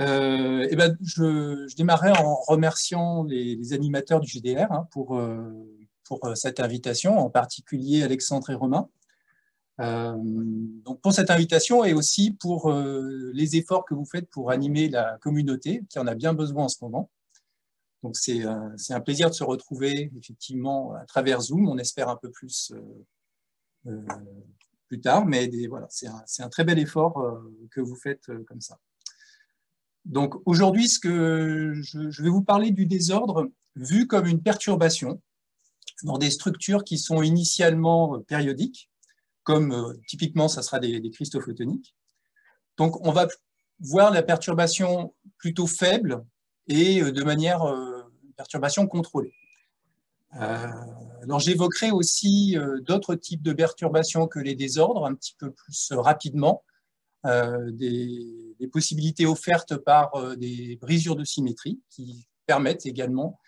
Je démarrais en remerciant les animateurs du GDR pour cette invitation, en particulier Alexandre et Romain. Donc pour cette invitation et aussi pour les efforts que vous faites pour animer la communauté, qui en a bien besoin en ce moment. Donc c'est un plaisir de se retrouver effectivement à travers Zoom, on espère un peu plus plus tard, mais voilà, c'est un très bel effort que vous faites comme ça. Donc aujourd'hui, je vais vous parler du désordre vu comme une perturbation dans des structures qui sont initialement périodiques, comme typiquement ça sera des cristaux photoniques. Donc on va voir la perturbation plutôt faible et de manière perturbation contrôlée. Alors j'évoquerai aussi d'autres types de perturbations que les désordres, un petit peu plus rapidement, des possibilités offertes par des brisures de symétrie qui permettent également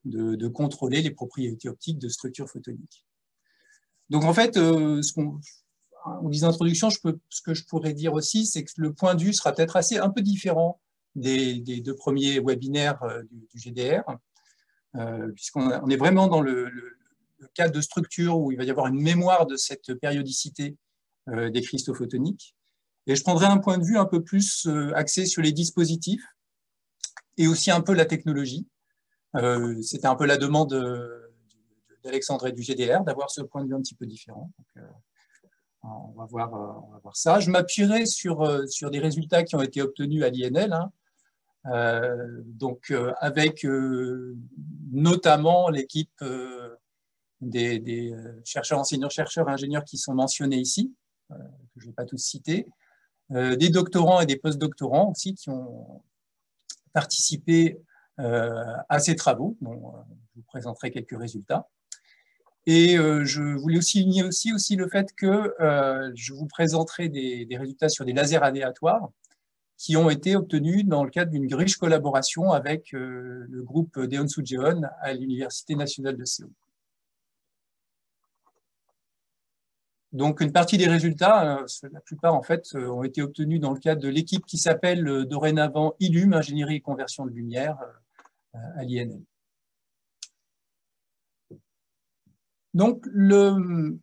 de contrôler les propriétés optiques de structures photoniques. Donc en fait, en guise d'introduction, ce que je pourrais dire aussi, c'est que le point de vue sera peut-être un peu différent des deux premiers webinaires du GDR, puisqu'on est vraiment dans le cas de structure où il va y avoir une mémoire de cette périodicité des cristaux photoniques. Et je prendrai un point de vue un peu plus axé sur les dispositifs et aussi un peu la technologie. C'était un peu la demande d'Alexandre et du GDR d'avoir ce point de vue un petit peu différent. Donc, on va voir ça. Je m'appuierai sur des résultats qui ont été obtenus à l'INL, avec notamment l'équipe des chercheurs, enseignants, chercheurs et ingénieurs qui sont mentionnés ici, que je ne vais pas tous citer, des doctorants et des post-doctorants aussi qui ont participé à ces travaux, dont je vous présenterai quelques résultats. Et je voulais aussi souligner aussi le fait que je vous présenterai des résultats sur des lasers aléatoires qui ont été obtenus dans le cadre d'une riche collaboration avec le groupe Daeon-Soo Jeon à l'Université nationale de Séoul. Donc, une partie des résultats, la plupart en fait, ont été obtenus dans le cadre de l'équipe qui s'appelle dorénavant ILUM, Ingénierie et Conversion de Lumière, à l'INL. Donc, le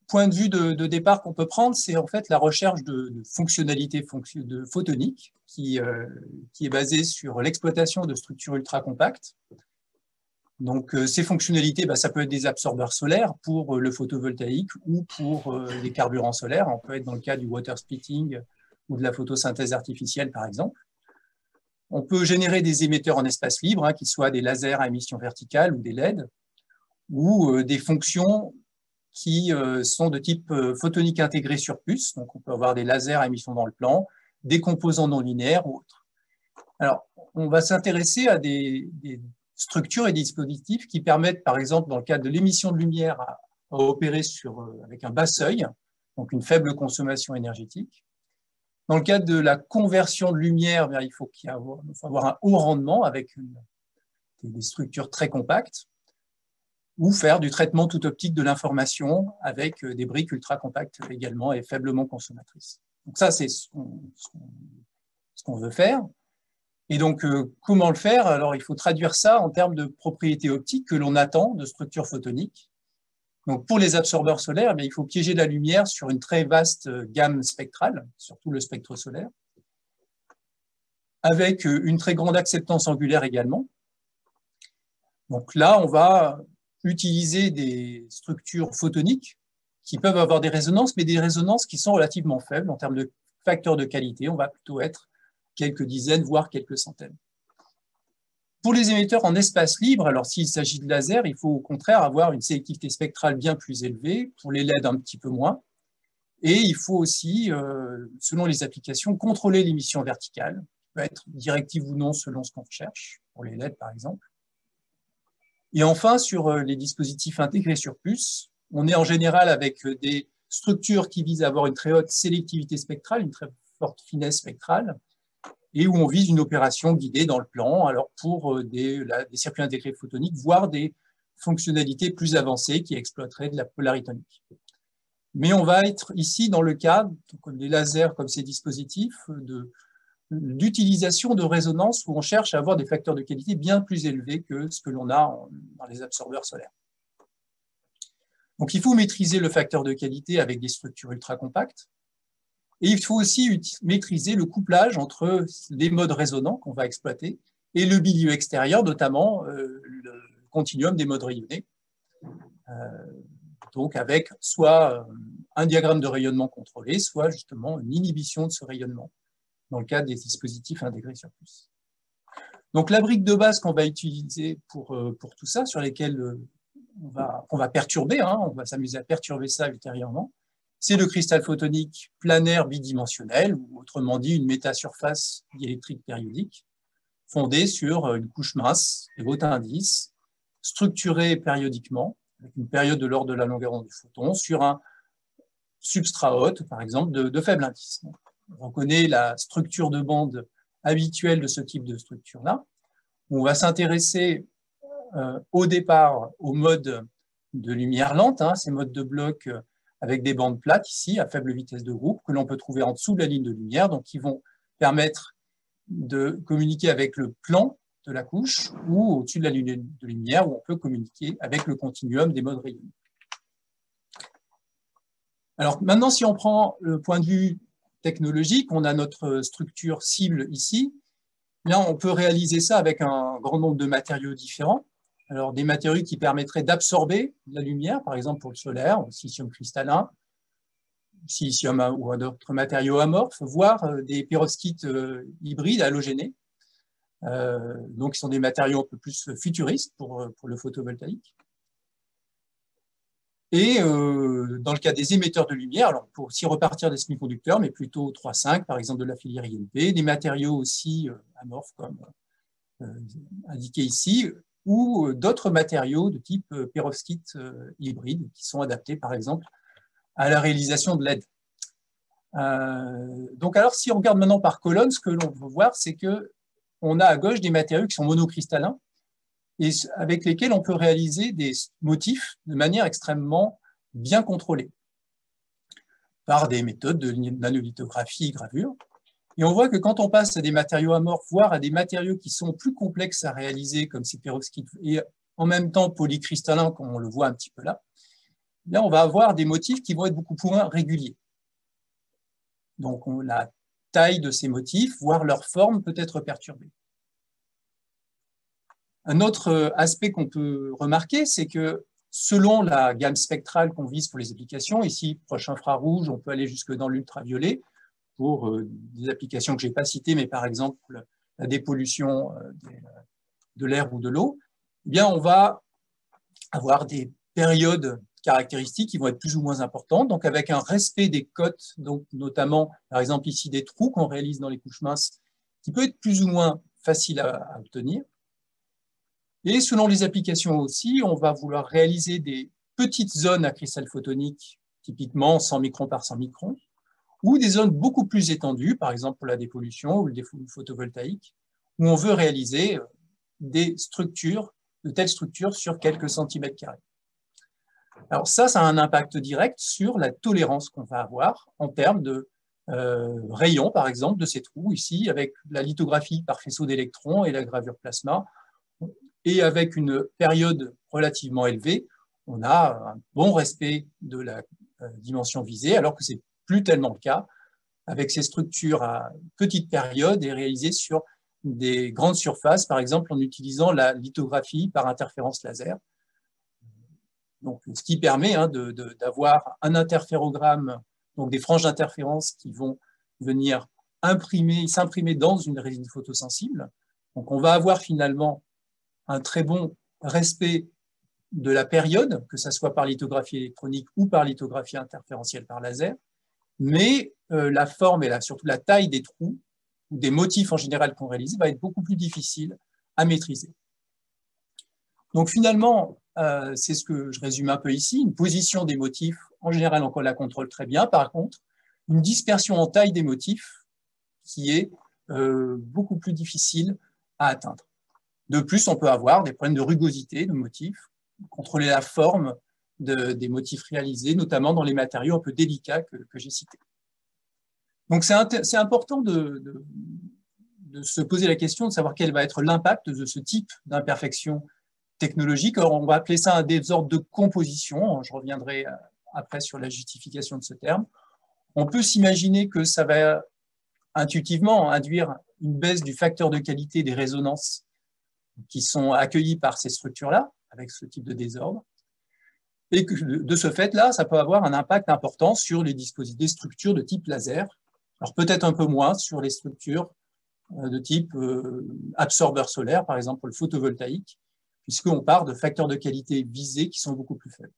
point de vue de départ qu'on peut prendre, c'est en fait la recherche de fonctionnalités photoniques qui est basée sur l'exploitation de structures ultra compactes. Donc, ces fonctionnalités, ça peut être des absorbeurs solaires pour le photovoltaïque ou pour les carburants solaires. On peut être dans le cas du water splitting ou de la photosynthèse artificielle, par exemple. On peut générer des émetteurs en espace libre, qu'ils soient des lasers à émission verticale ou des LED, ou des fonctions qui sont de type photonique intégré sur puce. Donc, on peut avoir des lasers à émission dans le plan, des composants non linéaires ou autres. Alors, on va s'intéresser à des structures et dispositifs qui permettent, par exemple, dans le cadre de l'émission de lumière, à opérer avec un bas seuil, donc une faible consommation énergétique. Dans le cadre de la conversion de lumière, il faut avoir un haut rendement avec des structures très compactes, ou faire du traitement tout optique de l'information avec des briques ultra compactes également et faiblement consommatrices. Donc ça, c'est ce qu'on veut faire. Et donc, comment le faire? Alors, il faut traduire ça en termes de propriétés optiques que l'on attend de structures photoniques. Donc, pour les absorbeurs solaires, il faut piéger la lumière sur une très vaste gamme spectrale, surtout le spectre solaire, avec une très grande acceptance angulaire également. Donc là, on va utiliser des structures photoniques qui peuvent avoir des résonances, mais des résonances qui sont relativement faibles en termes de facteurs de qualité. On va plutôt être quelques dizaines, voire quelques centaines. Pour les émetteurs en espace libre, alors s'il s'agit de laser, il faut au contraire avoir une sélectivité spectrale bien plus élevée, pour les LED un petit peu moins. Et il faut aussi, selon les applications, contrôler l'émission verticale, qui peut être directive ou non selon ce qu'on recherche, pour les LED par exemple. Et enfin, sur les dispositifs intégrés sur puce, on est en général avec des structures qui visent à avoir une très haute sélectivité spectrale, une très forte finesse spectrale, et où on vise une opération guidée dans le plan, alors pour des circuits intégrés photoniques, voire des fonctionnalités plus avancées qui exploiteraient de la polaritonique. Mais on va être ici dans le cas, des lasers comme ces dispositifs, d'utilisation de résonance où on cherche à avoir des facteurs de qualité bien plus élevés que ce que l'on a dans les absorbeurs solaires. Donc, il faut maîtriser le facteur de qualité avec des structures ultra compactes. Et il faut aussi maîtriser le couplage entre les modes résonants qu'on va exploiter et le milieu extérieur, notamment le continuum des modes rayonnés. Donc, avec soit un diagramme de rayonnement contrôlé, soit justement une inhibition de ce rayonnement dans le cadre des dispositifs intégrés sur puce. Donc, la brique de base qu'on va utiliser pour tout ça, sur lesquelles on va perturber, on va s'amuser à perturber ça ultérieurement, c'est le cristal photonique planaire bidimensionnel, ou autrement dit une métasurface diélectrique périodique, fondée sur une couche mince de haut indice, structurée périodiquement, avec une période de l'ordre de la longueur d'onde du photon, sur un substrat haute, par exemple, de faible indice. On reconnaît la structure de bande habituelle de ce type de structure-là. On va s'intéresser au départ aux modes de lumière lente, ces modes de bloc avec des bandes plates ici, à faible vitesse de groupe, que l'on peut trouver en dessous de la ligne de lumière, donc qui vont permettre de communiquer avec le plan de la couche ou au-dessus de la ligne de lumière où on peut communiquer avec le continuum des modes rayonnés. Alors maintenant, si on prend le point de vue technologique, on a notre structure cible ici. Là, on peut réaliser ça avec un grand nombre de matériaux différents. Alors, des matériaux qui permettraient d'absorber la lumière, par exemple pour le solaire, le silicium cristallin, silicium ou d'autres matériaux amorphes, voire des perovskites hybrides halogénés. Donc, qui sont des matériaux un peu plus futuristes pour le photovoltaïque. Et dans le cas des émetteurs de lumière, alors pour aussi repartir des semi-conducteurs, mais plutôt 3,5, par exemple de la filière INP, des matériaux aussi amorphes comme indiqué ici, ou d'autres matériaux de type perovskite hybride qui sont adaptés, par exemple, à la réalisation de LED. Donc, alors, si on regarde maintenant par colonne, ce que l'on veut voir, c'est qu'on a à gauche des matériaux qui sont monocristallins et avec lesquels on peut réaliser des motifs de manière extrêmement bien contrôlée par des méthodes de nanolithographie et gravure. Et on voit que quand on passe à des matériaux amorphes, voire à des matériaux qui sont plus complexes à réaliser, comme ces perovskites, et en même temps polycristallins, comme on le voit un petit peu là, on va avoir des motifs qui vont être beaucoup moins réguliers. Donc la taille de ces motifs, voire leur forme, peut être perturbée. Un autre aspect qu'on peut remarquer, c'est que selon la gamme spectrale qu'on vise pour les applications, ici, proche infrarouge, on peut aller jusque dans l'ultraviolet, pour des applications que je n'ai pas citées, mais par exemple la dépollution de l'air ou de l'eau, eh bien on va avoir des périodes caractéristiques qui vont être plus ou moins importantes, donc avec un respect des cotes, donc notamment par exemple ici des trous qu'on réalise dans les couches minces, qui peut être plus ou moins facile à obtenir. Et selon les applications aussi, on va vouloir réaliser des petites zones à cristal photonique, typiquement 100 microns par 100 microns, ou des zones beaucoup plus étendues, par exemple pour la dépollution ou le photovoltaïque, où on veut réaliser des structures, de telles structures sur quelques centimètres carrés. Alors ça a un impact direct sur la tolérance qu'on va avoir en termes de rayons, par exemple, de ces trous, ici, avec la lithographie par faisceau d'électrons et la gravure plasma, et avec une période relativement élevée, on a un bon respect de la dimension visée, alors que c'est plus tellement le cas avec ces structures à petite période et réalisées sur des grandes surfaces, par exemple en utilisant la lithographie par interférence laser. Donc, ce qui permet d'avoir un interférogramme, donc des franges d'interférence qui vont venir s'imprimer dans une résine photosensible. Donc, on va avoir finalement un très bon respect de la période, que ce soit par lithographie électronique ou par lithographie interférentielle par laser, mais la forme et surtout la taille des trous, ou des motifs en général qu'on réalise, va être beaucoup plus difficile à maîtriser. Donc finalement, c'est ce que je résume un peu ici, une position des motifs, en général on la contrôle très bien, par contre, une dispersion en taille des motifs qui est beaucoup plus difficile à atteindre. De plus, on peut avoir des problèmes de rugosité de motifs, contrôler la forme des motifs réalisés, notamment dans les matériaux un peu délicats que j'ai cités. Donc c'est important de se poser la question de savoir quel va être l'impact de ce type d'imperfection technologique. Alors, on va appeler ça un désordre de composition. Je reviendrai après sur la justification de ce terme. On peut s'imaginer que ça va intuitivement induire une baisse du facteur de qualité des résonances qui sont accueillies par ces structures-là, avec ce type de désordre. Et que de ce fait-là, ça peut avoir un impact important sur les dispositifs, des structures de type laser. Alors peut-être un peu moins sur les structures de type absorbeur solaire, par exemple pour le photovoltaïque, puisqu'on part de facteurs de qualité visés qui sont beaucoup plus faibles.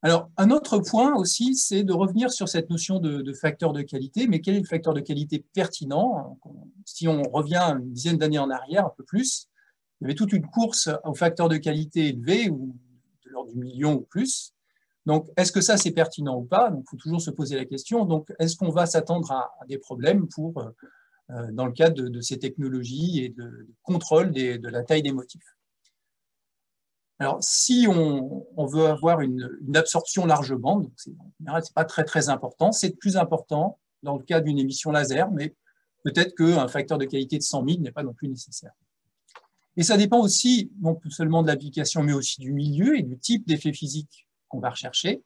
Alors, un autre point aussi, c'est de revenir sur cette notion de facteur de qualité, mais quel est le facteur de qualité pertinent? Si on revient une dizaine d'années en arrière, un peu plus, il y avait toute une course aux facteurs de qualité élevés, ou de l'ordre du million ou plus. Donc, est-ce que ça, c'est pertinent ou pas? Donc, il faut toujours se poser la question. Donc, est-ce qu'on va s'attendre à des problèmes dans le cadre de ces technologies et de contrôle de la taille des motifs? Alors, si on veut avoir une absorption large bande, ce n'est pas très important, c'est plus important dans le cas d'une émission laser, mais peut-être qu'un facteur de qualité de 100 000 n'est pas non plus nécessaire. Et ça dépend aussi, non seulement de l'application, mais aussi du milieu et du type d'effet physique qu'on va rechercher.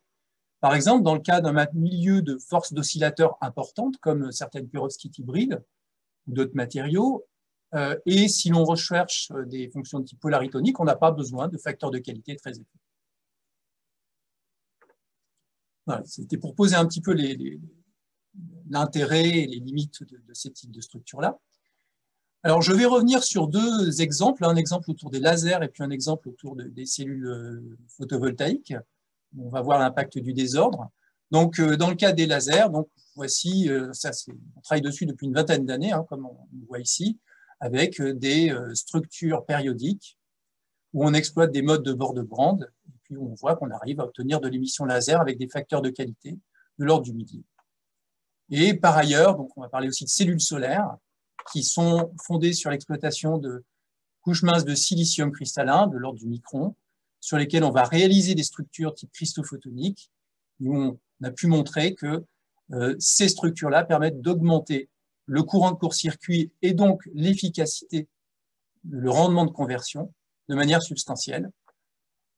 Par exemple, dans le cas d'un milieu de force d'oscillateur importante, comme certaines perovskites hybrides ou d'autres matériaux, et si l'on recherche des fonctions de type polaritonique, on n'a pas besoin de facteurs de qualité très élevés. Voilà, c'était pour poser un petit peu l'intérêt et les limites de ces types de structures-là. Alors, je vais revenir sur deux exemples, un exemple autour des lasers et puis un exemple autour des cellules photovoltaïques. On va voir l'impact du désordre. Donc, dans le cas des lasers, donc voici, on travaille dessus depuis une vingtaine d'années, hein, comme on voit ici, avec des structures périodiques où on exploite des modes de bord de bande, et puis on voit qu'on arrive à obtenir de l'émission laser avec des facteurs de qualité de l'ordre du millier. Et par ailleurs, donc on va parler aussi de cellules solaires qui sont fondées sur l'exploitation de couches minces de silicium cristallin de l'ordre du micron, sur lesquelles on va réaliser des structures type cristaux photoniques, où on a pu montrer que ces structures-là permettent d'augmenter le courant de court-circuit et donc l'efficacité, le rendement de conversion de manière substantielle,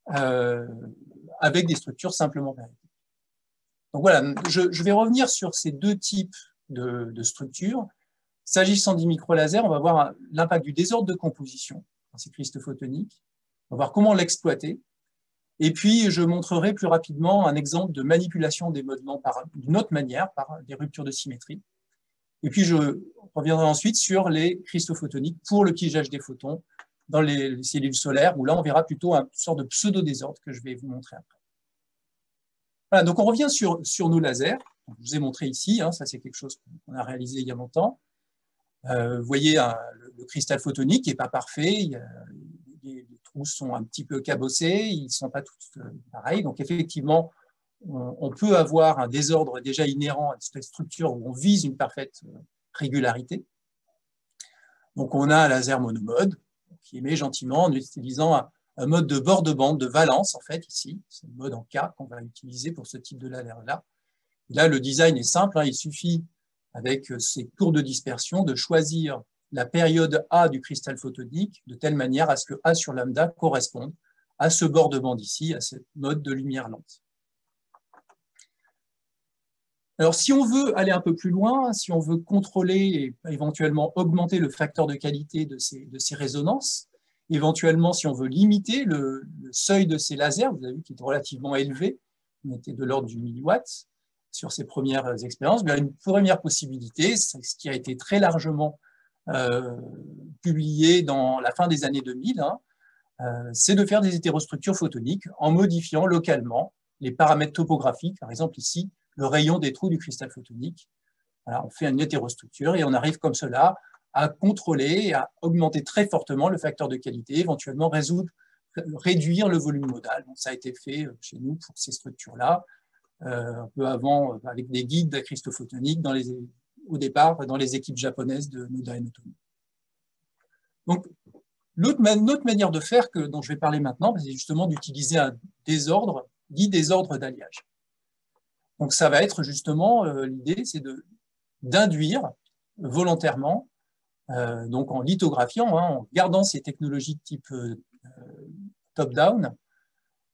avec des structures simplement périodiques. Donc voilà, je vais revenir sur ces deux types de structures. S'agissant du micro-laser, on va voir l'impact du désordre de composition dans ces cristaux photoniques, on va voir comment l'exploiter, et puis je montrerai plus rapidement un exemple de manipulation des modellements d'une autre manière, par des ruptures de symétrie. Et puis, je reviendrai ensuite sur les cristaux photoniques pour le piégeage des photons dans les cellules solaires, où là, on verra plutôt une sorte de pseudo-désordre que je vais vous montrer après. Voilà, donc on revient sur nos lasers. Je vous ai montré ici, hein, ça c'est quelque chose qu'on a réalisé il y a longtemps. Vous voyez le cristal photonique qui n'est pas parfait, les trous sont un petit peu cabossés, ils ne sont pas tous pareils. Donc effectivement, on peut avoir un désordre déjà inhérent à cette structure où on vise une parfaite régularité. Donc on a un laser monomode qui émet gentiment en utilisant un mode de bord de bande de valence, en fait, ici. C'est le mode en K qu'on va utiliser pour ce type de laser-là. Là, le design est simple, hein, il suffit, avec ces courbes de dispersion, de choisir la période A du cristal photonique de telle manière à ce que A sur lambda corresponde à ce bord de bande ici, à ce mode de lumière lente. Alors, si on veut aller un peu plus loin, si on veut contrôler et éventuellement augmenter le facteur de qualité de ces résonances, éventuellement, si on veut limiter le seuil de ces lasers, vous avez vu qu'il est relativement élevé, on était de l'ordre du milliwatt sur ces premières expériences, bien, une première possibilité, ce qui a été très largement publié dans la fin des années 2000, hein, c'est de faire des hétérostructures photoniques en modifiant localement les paramètres topographiques, par exemple ici, le rayon des trous du cristal photonique. Voilà, on fait une hétérostructure et on arrive comme cela à contrôler, à augmenter très fortement le facteur de qualité, éventuellement réduire le volume modal. Donc, ça a été fait chez nous pour ces structures-là, un peu avant, avec des guides de cristaux photoniques au départ dans les équipes japonaises de Noda et Notomi. Donc, l'autre manière de faire dont je vais parler maintenant, c'est justement d'utiliser un désordre, dit désordre d'alliage. Donc, ça va être justement, l'idée, c'est d'induire volontairement, donc en lithographiant, hein, en gardant ces technologies de type top-down,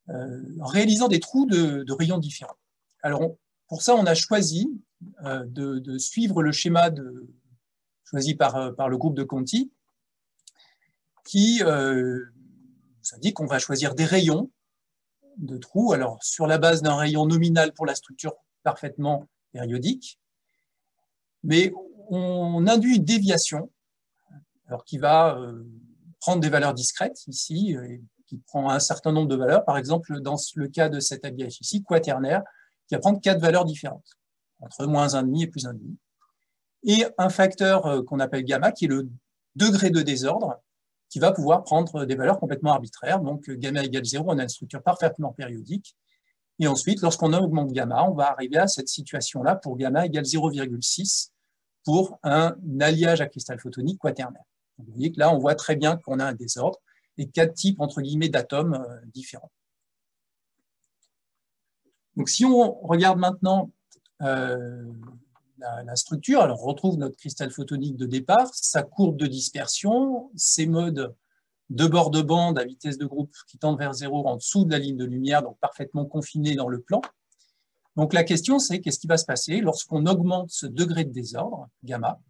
en réalisant des trous de rayons différents. Alors, pour ça, on a choisi de suivre le schéma choisi par le groupe de Conti, qui nous indique qu'on va choisir des rayons de trous, alors sur la base d'un rayon nominal pour la structure parfaitement périodique, mais on induit une déviation alors qui va prendre des valeurs discrètes ici, qui prend un certain nombre de valeurs, par exemple dans le cas de cet habillage ici, quaternaire, qui va prendre 4 valeurs différentes, entre moins 1,5 et plus 1,5, et un facteur qu'on appelle gamma, qui est le degré de désordre, qui va pouvoir prendre des valeurs complètement arbitraires. Donc gamma égale 0, on a une structure parfaitement périodique. Et ensuite, lorsqu'on augmente gamma, on va arriver à cette situation-là pour gamma égale 0,6 pour un alliage à cristal photonique quaternaire. Donc, vous voyez que là, on voit très bien qu'on a un désordre et 4 types, entre guillemets, d'atomes différents. Donc si on regarde maintenant la structure, alors on retrouve notre cristal photonique de départ, sa courbe de dispersion, ses modes de bord de bande à vitesse de groupe qui tendent vers 0 en dessous de la ligne de lumière, donc parfaitement confinés dans le plan. Donc la question, c'est qu'est-ce qui va se passer lorsqu'on augmente ce degré de désordre, gamma.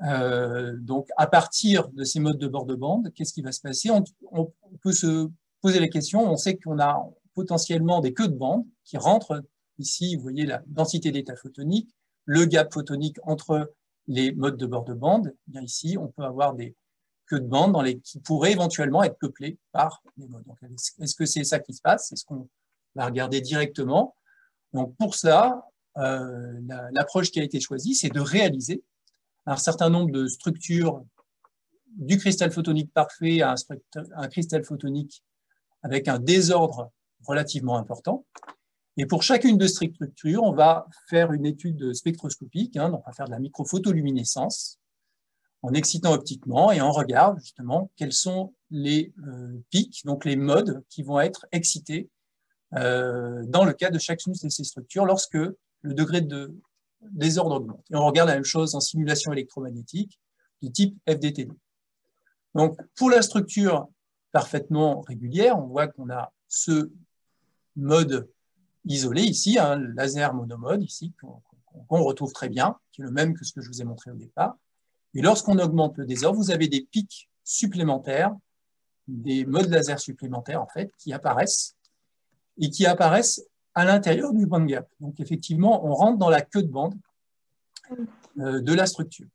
Donc à partir de ces modes de bord de bande, qu'est-ce qui va se passer? On peut se poser la question, on sait qu'on a potentiellement des queues de bande qui rentrent ici, vous voyez la densité d'état photonique, le gap photonique entre les modes de bord de bande. Bien ici, on peut avoir des queues de bande qui pourraient éventuellement être peuplées par les modes. Est-ce que c'est ça qui se passe? Est-ce qu'on va regarder directement? Donc pour ça, l'approche qui a été choisie, c'est de réaliser un certain nombre de structures du cristal photonique parfait à un cristal photonique avec un désordre relativement important. Et pour chacune de ces structures, on va faire une étude spectroscopique, hein, donc on va faire de la microphotoluminescence en excitant optiquement et on regarde justement quels sont les pics, donc les modes qui vont être excités dans le cas de chacune de ces structures lorsque le degré de désordre augmente. Et on regarde la même chose en simulation électromagnétique du type FDTD. Donc pour la structure parfaitement régulière, on voit qu'on a ce mode isolé ici, un laser monomode ici, qu'on retrouve très bien, qui est le même que ce que je vous ai montré au départ. Et lorsqu'on augmente le désordre, vous avez des pics supplémentaires, des modes laser supplémentaires en fait, qui apparaissent, et qui apparaissent à l'intérieur du bandgap. Donc effectivement, on rentre dans la queue de bande de la structure.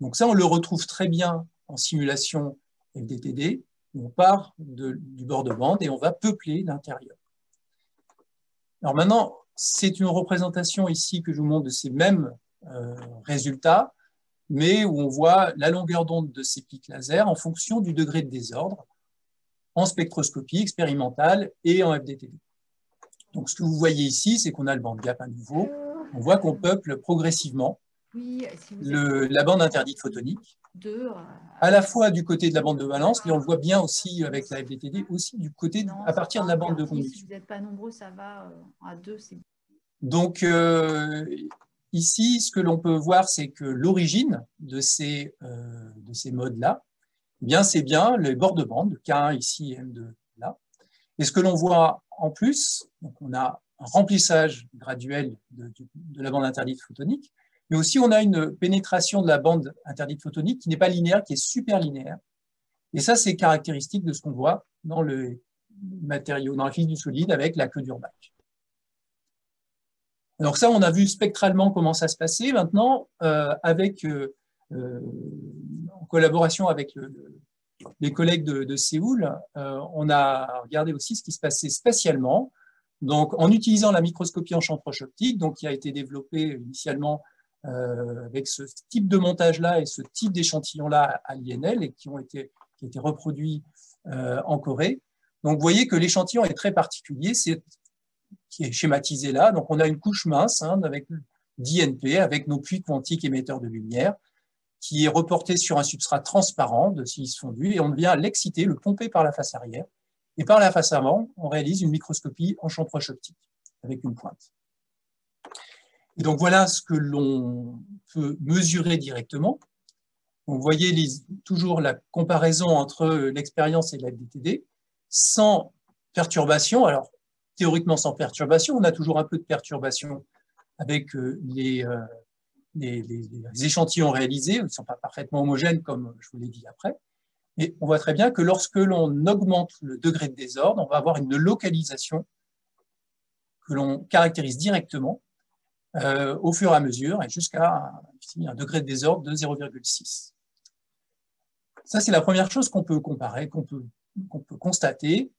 Donc ça, on le retrouve très bien en simulation FDTD, où on part du bord de bande et on va peupler l'intérieur. Alors maintenant, c'est une représentation ici que je vous montre de ces mêmes résultats, mais où on voit la longueur d'onde de ces pics laser en fonction du degré de désordre en spectroscopie expérimentale et en FDTD. Donc ce que vous voyez ici, c'est qu'on a le bandgap à nouveau. On voit qu'on peuple progressivement la bande interdite photonique, à la fois du côté de la bande de valence, mais on le voit bien aussi avec la FDTD, aussi du côté à partir de la bande de conduction. Si vous n'êtes pas nombreux, ça va à 2. Donc ici, ce que l'on peut voir, c'est que l'origine de ces modes-là, eh bien, c'est bien les bords de bande, K1 ici et M2 là. Et ce que l'on voit en plus, donc on a un remplissage graduel de la bande interdite photonique, mais aussi on a une pénétration de la bande interdite photonique qui n'est pas linéaire, qui est super linéaire. Et ça, c'est caractéristique de ce qu'on voit dans le matériau, dans la physique du solide avec la queue d'Urbach. Alors ça, on a vu spectralement comment ça se passait. Maintenant, en collaboration avec les collègues de Séoul, on a regardé aussi ce qui se passait spatialement, donc en utilisant la microscopie en champ proche optique, donc qui a été développée initialement avec ce type de montage-là et ce type d'échantillon-là à l'INL et qui ont été reproduits en Corée. Donc vous voyez que l'échantillon est très particulier, qui est schématisé là. Donc on a une couche mince avec d'INP, avec nos puits quantiques émetteurs de lumière, qui est reporté sur un substrat transparent de silice fondu, et on vient l'exciter, le pomper par la face arrière. Et par la face avant, on réalise une microscopie en champ proche optique, avec une pointe. Et donc voilà ce que l'on peut mesurer directement. Donc, vous voyez toujours la comparaison entre l'expérience et la FDTD, sans perturbation. Alors, théoriquement sans perturbation, on a toujours un peu de perturbation avec les échantillons réalisés, ils ne sont pas parfaitement homogènes comme je vous l'ai dit après. Et on voit très bien que lorsque l'on augmente le degré de désordre, on va avoir une localisation que l'on caractérise directement au fur et à mesure, et jusqu'à un degré de désordre de 0,6. Ça, c'est la première chose qu'on peut comparer, qu'on peut constater.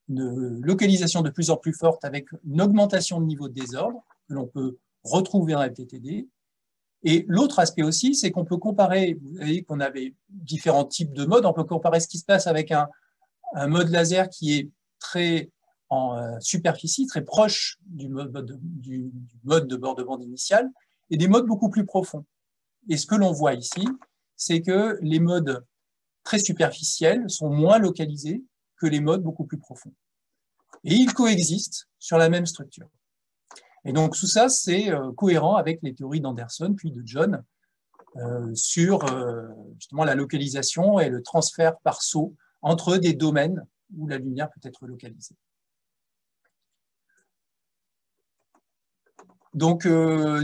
Une localisation de plus en plus forte avec une augmentation de niveau de désordre que l'on peut retrouver en FDTD. Et l'autre aspect aussi, c'est qu'on peut comparer, vous voyez qu'on avait différents types de modes, on peut comparer ce qui se passe avec un mode laser qui est très en superficie, très proche du mode de bord de bande initial, et des modes beaucoup plus profonds. Et ce que l'on voit ici, c'est que les modes très superficiels sont moins localisés que les modes beaucoup plus profonds. Et ils coexistent sur la même structure. Et donc tout ça, c'est cohérent avec les théories d'Anderson puis de John sur justement la localisation et le transfert par saut entre des domaines où la lumière peut être localisée. Donc,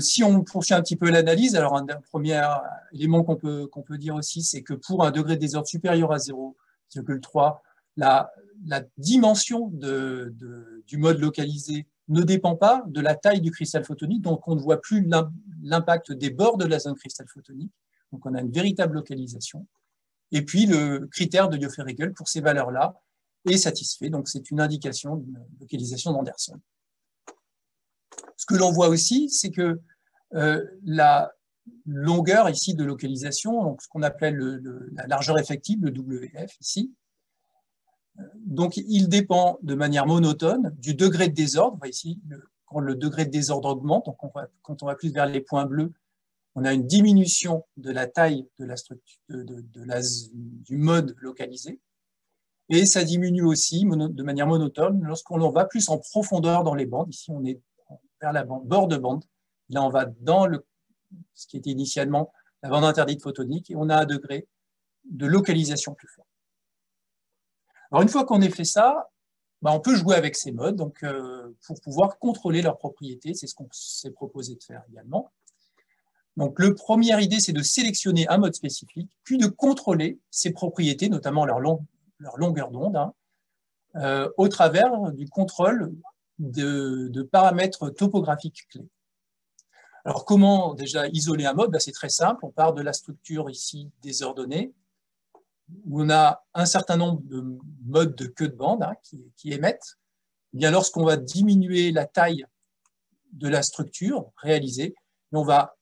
si on poursuit un petit peu l'analyse, alors un premier élément qu'on peut dire aussi, c'est que pour un degré de désordre supérieur à 0,3, la dimension du mode localisé ne dépend pas de la taille du cristal photonique, donc on ne voit plus l'impact des bords de la zone cristal photonique, donc on a une véritable localisation. Et puis le critère de Joffe-Regel pour ces valeurs-là est satisfait, donc c'est une indication d'une localisation d'Anderson. Ce que l'on voit aussi, c'est que la longueur ici de localisation, donc ce qu'on appelait la largeur effective, le WF ici, donc il dépend de manière monotone du degré de désordre. Vous voyez ici, quand le degré de désordre augmente, donc quand on va plus vers les points bleus, on a une diminution de la taille de la structure, du mode localisé. Et ça diminue aussi de manière monotone lorsqu'on va plus en profondeur dans les bandes. Ici, on est vers la bord de bande. Là, on va dans ce qui était initialement la bande interdite photonique et on a un degré de localisation plus fort. Alors, une fois qu'on ait fait ça, on peut jouer avec ces modes donc, pour pouvoir contrôler leurs propriétés. C'est ce qu'on s'est proposé de faire également. Donc, la première idée, c'est de sélectionner un mode spécifique, puis de contrôler ses propriétés, notamment leur longueur d'onde, au travers du contrôle de paramètres topographiques clés. Alors, comment déjà isoler un mode? C'est très simple. On part de la structure ici désordonnée, où on a un certain nombre de modes de queue de bande qui émettent. Et bien, lorsqu'on va diminuer la taille de la structure réalisée, on va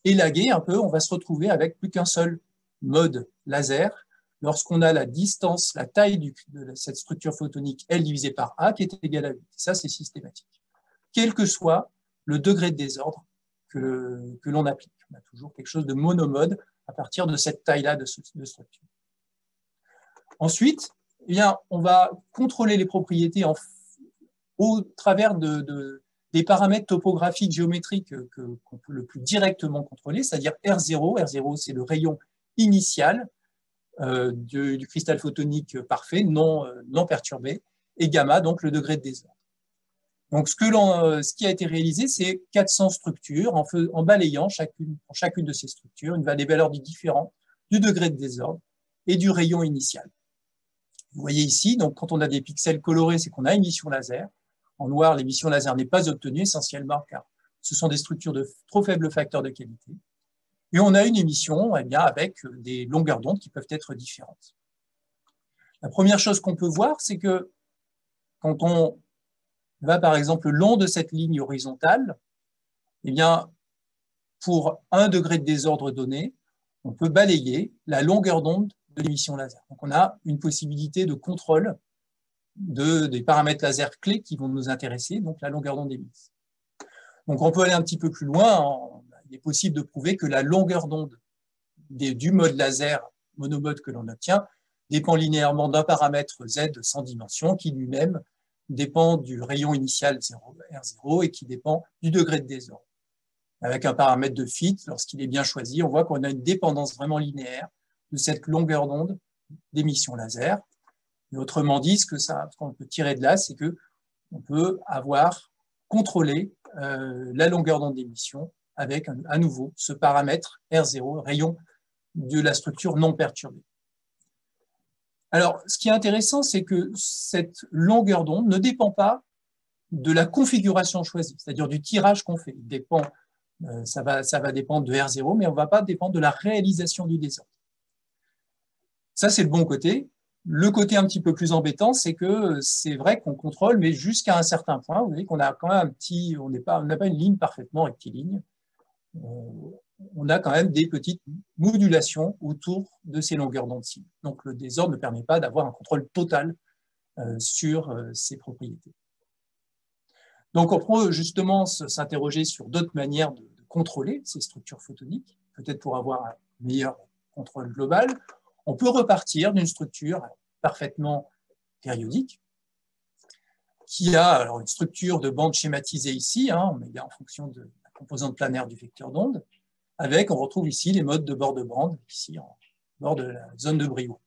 élaguer un peu, on va se retrouver avec plus qu'un seul mode laser lorsqu'on a la distance, la taille de cette structure photonique L divisé par A qui est égale à 8. Ça, c'est systématique. Quel que soit le degré de désordre que l'on applique. On a toujours quelque chose de monomode à partir de cette taille-là de structure. Ensuite, eh bien, on va contrôler les propriétés au travers des paramètres topographiques géométriques qu'on peut le plus directement contrôler, c'est-à-dire R0. R0, c'est le rayon initial du cristal photonique parfait, non perturbé, et gamma, donc le degré de désordre. Donc, ce qui a été réalisé, c'est 400 structures en balayant pour chacune de ces structures des valeurs différentes du degré de désordre et du rayon initial. Vous voyez ici, donc, quand on a des pixels colorés, c'est qu'on a émission laser. En noir, l'émission laser n'est pas obtenue essentiellement car ce sont des structures de trop faibles facteurs de qualité. Et on a une émission avec des longueurs d'onde qui peuvent être différentes. La première chose qu'on peut voir, c'est que quand on va par exemple le long de cette ligne horizontale, eh bien, pour un degré de désordre donné, on peut balayer la longueur d'onde de l'émission laser. Donc on a une possibilité de contrôle des paramètres laser clés qui vont nous intéresser, donc la longueur d'onde émise. Donc on peut aller un petit peu plus loin, il est possible de prouver que la longueur d'onde du mode laser monomode que l'on obtient dépend linéairement d'un paramètre Z sans dimension qui lui-même dépend du rayon initial R0 et qui dépend du degré de désordre. Avec un paramètre de fit, lorsqu'il est bien choisi, on voit qu'on a une dépendance vraiment linéaire de cette longueur d'onde d'émission laser. Et autrement dit, ce qu'on peut tirer de là, c'est qu'on peut avoir contrôlé la longueur d'onde d'émission avec à nouveau ce paramètre R0, rayon de la structure non perturbée. Alors, ce qui est intéressant, c'est que cette longueur d'onde ne dépend pas de la configuration choisie, c'est-à-dire du tirage qu'on fait. Ça va dépendre de R0, mais on ne va pas dépendre de la réalisation du désordre. Ça, c'est le bon côté. Le côté un petit peu plus embêtant, c'est que c'est vrai qu'on contrôle, mais jusqu'à un certain point, vous voyez qu'on a quand même on n'a pas une ligne parfaitement rectiligne. On a quand même des petites modulations autour de ces longueurs d'onde cibles. Donc le désordre ne permet pas d'avoir un contrôle total sur ces propriétés. Donc on peut justement s'interroger sur d'autres manières de contrôler ces structures photoniques, peut-être pour avoir un meilleur contrôle global. On peut repartir d'une structure parfaitement périodique qui a alors une structure de bande schématisée ici, on met bien en fonction de la composante planaire du vecteur d'onde, on retrouve ici les modes de bord de bande, ici en bord de la zone de Briot.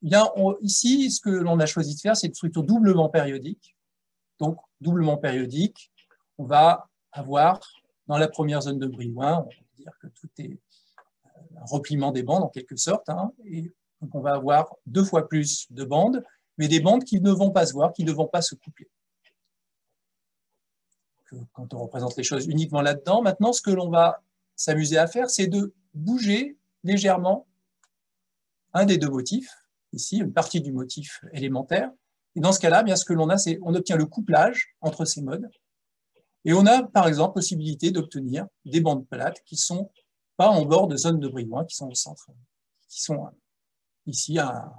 Bien, ici, ce que l'on a choisi de faire, c'est une structure doublement périodique. Donc, doublement périodique, on va avoir, dans la première zone de Brillouin, on va dire que tout est un repliement des bandes en quelque sorte, et donc on va avoir 2 fois plus de bandes, mais des bandes qui ne vont pas se voir, qui ne vont pas se coupler. Quand on représente les choses uniquement là-dedans, maintenant ce que l'on va s'amuser à faire, c'est de bouger légèrement un des 2 motifs, ici une partie du motif élémentaire, et dans ce cas-là, bien ce que l'on a, c'est on obtient le couplage entre ces modes, et on a par exemple possibilité d'obtenir des bandes plates qui sont pas en bord de zone de Brillouin, qui sont au centre, qui sont ici à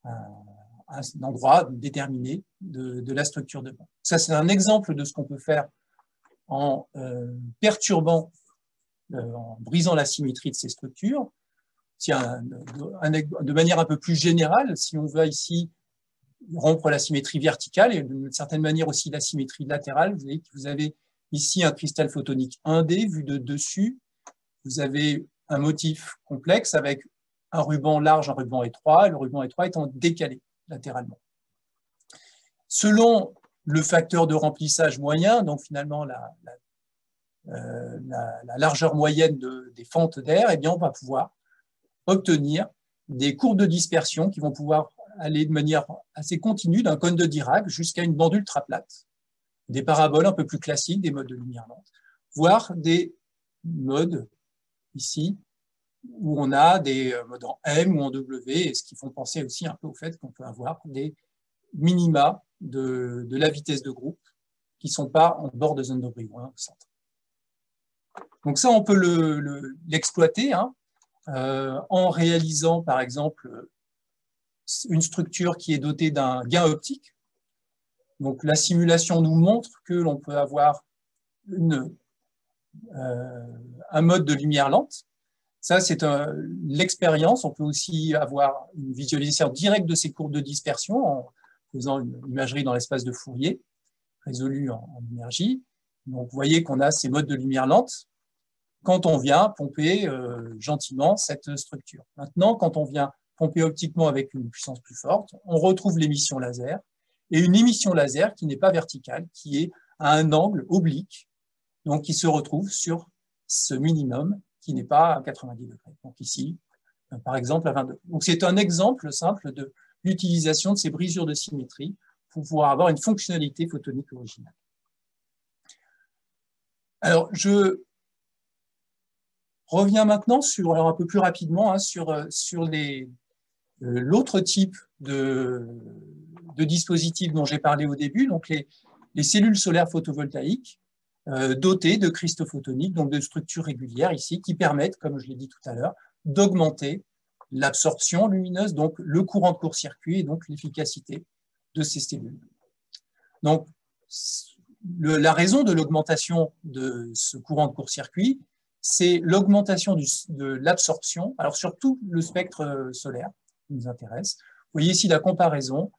un endroit déterminé de la structure de bande. Ça, c'est un exemple de ce qu'on peut faire en perturbant, en brisant la symétrie de ces structures. De manière un peu plus générale, si on veut ici rompre la symétrie verticale et d'une certaine manière aussi la symétrie latérale, vous voyez que vous avez ici un cristal photonique 1D vu de dessus. Vous avez un motif complexe avec un ruban large, un ruban étroit, et le ruban étroit étant décalé latéralement. Selon le facteur de remplissage moyen, donc finalement la largeur moyenne des fentes d'air, eh bien on va pouvoir obtenir des courbes de dispersion qui vont pouvoir aller de manière assez continue d'un cône de Dirac jusqu'à une bande ultra plate, des paraboles un peu plus classiques, des modes de lumière lente, voire des modes ici, où on a des modes en M ou en W, et ce qui font penser aussi un peu au fait qu'on peut avoir des minima de la vitesse de groupe qui ne sont pas en bord de zone de Brillouin au centre. Donc ça, on peut l'exploiter en réalisant, par exemple, une structure qui est dotée d'un gain optique. Donc la simulation nous montre que l'on peut avoir un mode de lumière lente. Ça, c'est l'expérience. On peut aussi avoir une visualisation directe de ces courbes de dispersion en faisant une imagerie dans l'espace de Fourier, résolue en énergie. Donc, vous voyez qu'on a ces modes de lumière lente quand on vient pomper gentiment cette structure. Maintenant, quand on vient pomper optiquement avec une puissance plus forte, on retrouve l'émission laser, et une émission laser qui n'est pas verticale, qui est à un angle oblique, donc qui se retrouve sur ce minimum qui n'est pas à 90 degrés. Donc ici, par exemple, à 20 degrés. Donc c'est un exemple simple de l'utilisation de ces brisures de symétrie pour pouvoir avoir une fonctionnalité photonique originale. Alors, je reviens maintenant alors un peu plus rapidement sur l'autre type de dispositifs dont j'ai parlé au début, donc les cellules solaires photovoltaïques, dotées de cristaux photoniques, donc de structures régulières ici, qui permettent, comme je l'ai dit tout à l'heure, d'augmenter l'absorption lumineuse, donc le courant de court-circuit et donc l'efficacité de ces cellules. Donc, la raison de l'augmentation de ce courant de court-circuit, c'est l'augmentation de l'absorption, alors sur tout le spectre solaire qui nous intéresse. Vous voyez ici la comparaison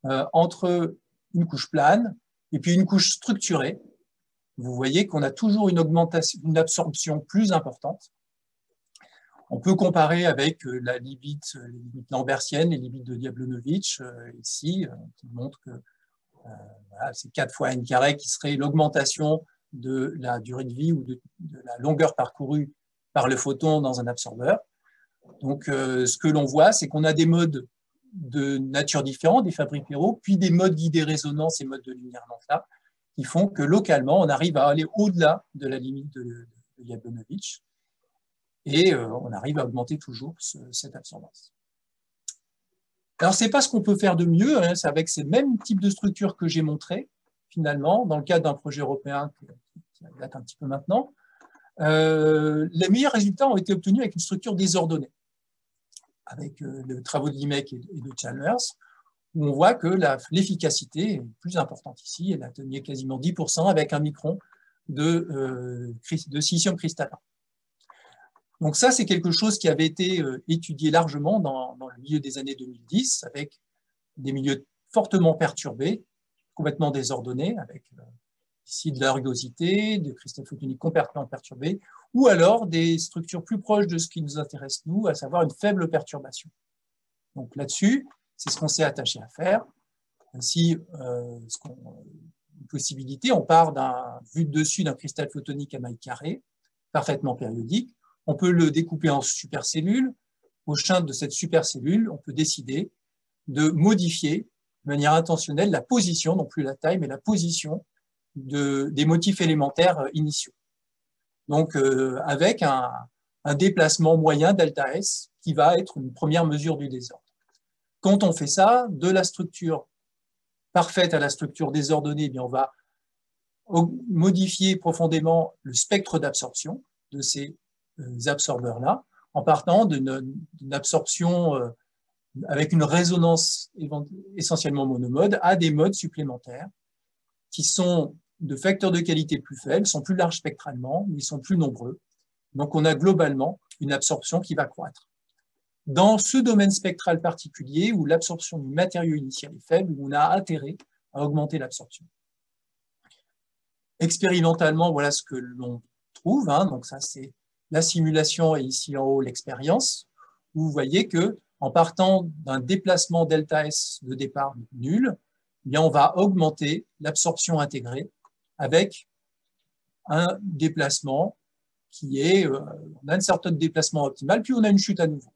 entre une couche plane et puis une couche structurée. Vous voyez qu'on a toujours une augmentation, une absorption plus importante. On peut comparer avec la limite lambertienne, les limites de Diablonowitch, ici, qui montre que voilà, c'est 4 fois n carré qui serait l'augmentation de la durée de vie ou de la longueur parcourue par le photon dans un absorbeur. Donc, ce que l'on voit, c'est qu'on a des modes de nature différente, des Fabry-Perot, puis des modes guidés résonance et modes de lumière lente qui font que localement, on arrive à aller au-delà de la limite de Diablonowitch et on arrive à augmenter toujours cette absorbance. Alors, ce n'est pas ce qu'on peut faire de mieux, hein, c'est avec ces mêmes types de structures que j'ai montrées, finalement, dans le cadre d'un projet européen qui date un petit peu maintenant. Les meilleurs résultats ont été obtenus avec une structure désordonnée, avec les travaux de Limec et de Chalmers, où on voit que l'efficacité est plus importante ici, elle a tenu quasiment 10% avec un micron de silicium cristallin. Donc ça, c'est quelque chose qui avait été étudié largement dans le milieu des années 2010, avec des milieux fortement perturbés, complètement désordonnés, avec ici de la rugosité, de cristal photonique complètement perturbés, ou alors des structures plus proches de ce qui nous intéresse, nous, à savoir une faible perturbation. Donc là-dessus, c'est ce qu'on s'est attaché à faire. Si une possibilité, on part vu de dessus d'un cristal photonique à maille carrée, parfaitement périodique, on peut le découper en supercellules. Au sein de cette supercellule, on peut décider de modifier de manière intentionnelle la position, non plus la taille, mais la position des motifs élémentaires initiaux. Donc, avec un déplacement moyen delta S qui va être une première mesure du désordre. Quand on fait ça, de la structure parfaite à la structure désordonnée, eh bien, on va modifier profondément le spectre d'absorption de ces absorbeurs-là, en partant d'une absorption avec une résonance essentiellement monomode à des modes supplémentaires qui sont de facteurs de qualité plus faibles, sont plus larges spectralement, mais ils sont plus nombreux. Donc on a globalement une absorption qui va croître. Dans ce domaine spectral particulier, où l'absorption du matériau initial est faible, où on a intérêt à augmenter l'absorption. Expérimentalement, voilà ce que l'on trouve. Hein, donc ça, c'est la simulation et ici en haut l'expérience, où vous voyez que en partant d'un déplacement delta S de départ nul, eh bien on va augmenter l'absorption intégrée avec un déplacement qui est, on a une certaine déplacement optimal, puis on a une chute à nouveau.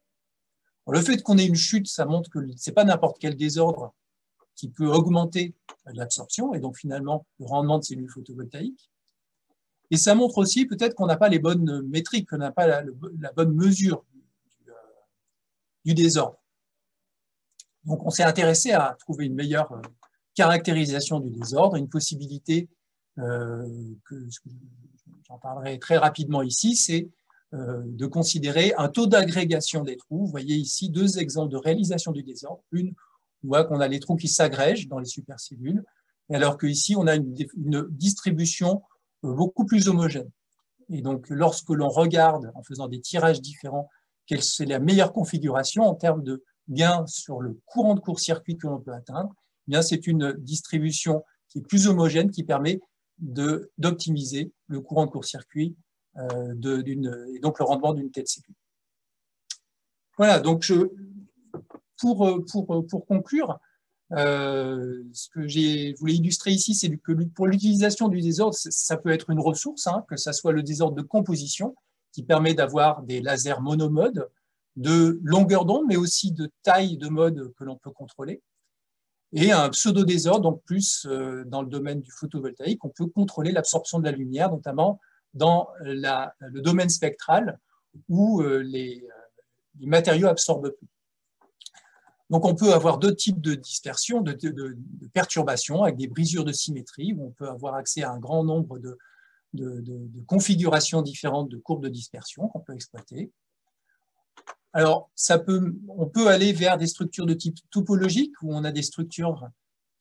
Alors, le fait qu'on ait une chute, ça montre que ce n'est pas n'importe quel désordre qui peut augmenter l'absorption et donc finalement le rendement de cellules photovoltaïques. Et ça montre aussi peut-être qu'on n'a pas les bonnes métriques, qu'on n'a pas la bonne mesure du désordre. Donc on s'est intéressé à trouver une meilleure caractérisation du désordre, une possibilité j'en parlerai très rapidement ici, c'est de considérer un taux d'agrégation des trous. Vous voyez ici 2 exemples de réalisation du désordre. Une, on voit qu'on a les trous qui s'agrègent dans les supercellules, alors qu'ici on a une distribution beaucoup plus homogène. Et donc, lorsque l'on regarde, en faisant des tirages différents, quelle est la meilleure configuration en termes de gain sur le courant de court-circuit que l'on peut atteindre, eh bien, c'est une distribution qui est plus homogène, qui permet d'optimiser le courant de court-circuit et donc le rendement d'une telle cellule. Voilà, donc pour conclure, ce que je voulais illustrer ici, c'est que pour l'utilisation du désordre, ça peut être une ressource, hein, que ce soit le désordre de composition, qui permet d'avoir des lasers monomodes, de longueur d'onde, mais aussi de taille de mode que l'on peut contrôler, et un pseudo-désordre, donc plus dans le domaine du photovoltaïque, on peut contrôler l'absorption de la lumière, notamment dans le domaine spectral, où les matériaux absorbent peu. Donc, on peut avoir 2 types de dispersion, de perturbations, avec des brisures de symétrie, où on peut avoir accès à un grand nombre de configurations différentes de courbes de dispersion qu'on peut exploiter. Alors, on peut aller vers des structures de type topologique, où on a des structures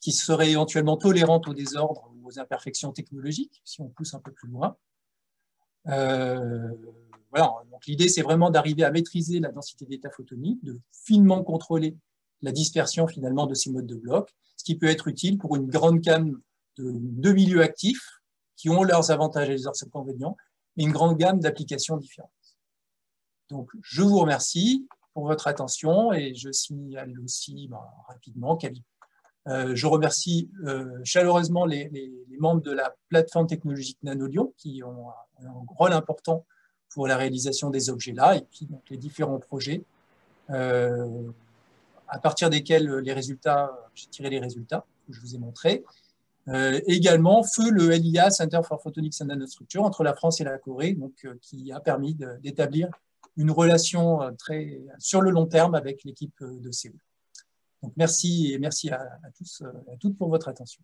qui seraient éventuellement tolérantes au désordre ou aux imperfections technologiques, si on pousse un peu plus loin. Voilà, donc l'idée, c'est vraiment d'arriver à maîtriser la densité d'état photonique, de finement contrôler la dispersion finalement de ces modes de blocs, ce qui peut être utile pour une grande gamme de milieux actifs qui ont leurs avantages et leurs inconvénients, et une grande gamme d'applications différentes. Donc, je vous remercie pour votre attention et je signale aussi rapidement je remercie chaleureusement les membres de la plateforme technologique Nanolion qui ont un rôle important pour la réalisation des objets-là et puis donc, les différents projets à partir desquels j'ai tiré les résultats que je vous ai montrés. Également, feu le LIA, Center for Photonics and Nanostructure, entre la France et la Corée, donc, qui a permis d'établir une relation sur le long terme avec l'équipe de Séoul. Donc, merci et merci à tous et à toutes pour votre attention.